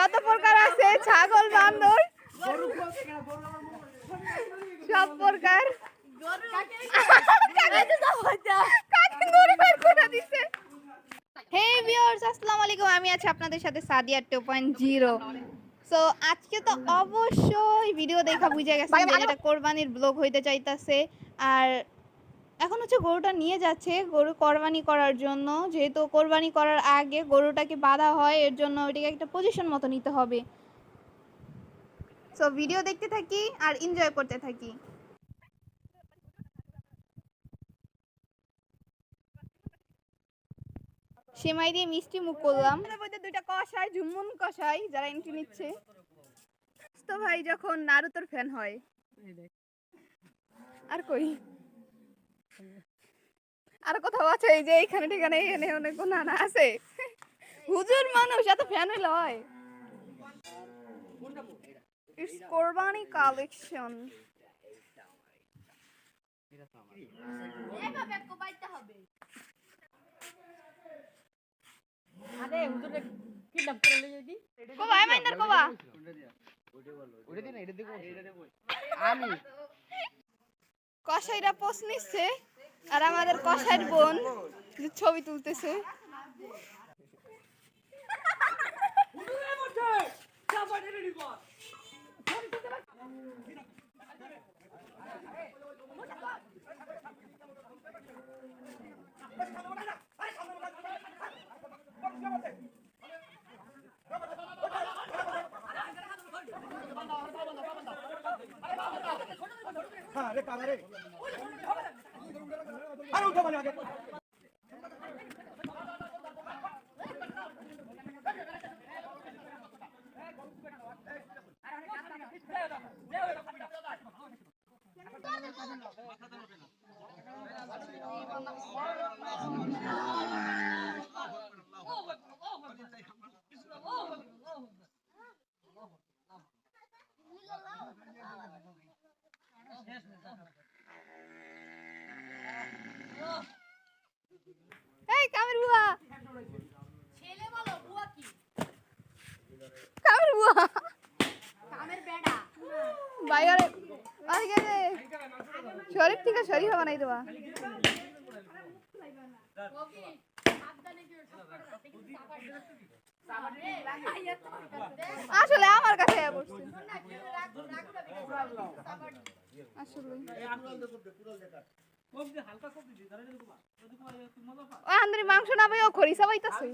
যত প্রকার আছে ছাগল বান্দর সব প্রকার হে ভিউয়ার্স আসসালামু আলাইকুম, আমি আছি আপনাদের সাথে সাদিয়া 2.0। সো আজকে তো অবশ্যই ভিডিও দেখা বুঝে গেছেন যে এটা কোরবানির ব্লগ হইতে চাইতাছে। আর এখন হচ্ছে গরুটা নিয়ে যাচ্ছে গরু কোরবানি করার জন্য, যেহেতু কোরবানি করার আগে গরুটাকে বাঁধা হয়, এর জন্য ওইটাকে একটা পজিশন মতো নিতে হবে। সো ভিডিও দেখতে থাকি আর এনজয় করতে থাকি। সেমাই দিয়ে মিষ্টি মুখ করলাম। দুইটা কষাই ঝুমুন কষাই যারা এন্ট্রি নিচ্ছে। তো ভাই যখন নারুতোর ফ্যান হয় আর কই আর কোথাও আছে এই যে এইখানে ঠিকানে এখানে অনেক নানা আছে হুজুর মানুষ এত ফ্যান হইলে হয়। ইটস কোরবানি কালেকশন। এভাবে কোবাইতে হবে। আরে হুজুরে কিডন্যাপ করে লই যাইদি কোবা আই মাইন্ডার কোবা ওরে দিন এটা দেখো আমি কসাইরা পোস্ট নিচ্ছে আর আমাদের কসাইর বোন ছবি তুলতেছে। এই কামের বুয়া ছেলে বলো বুয়া কি কামের বুয়া কামের বেডা বাইরে আগে রে শরীফ থেকে শরীফ বানাই দেবা আসলে আমার কাছে পড়ছে আসলে মাংস না ভাই ও খরিসা পাইতাছে।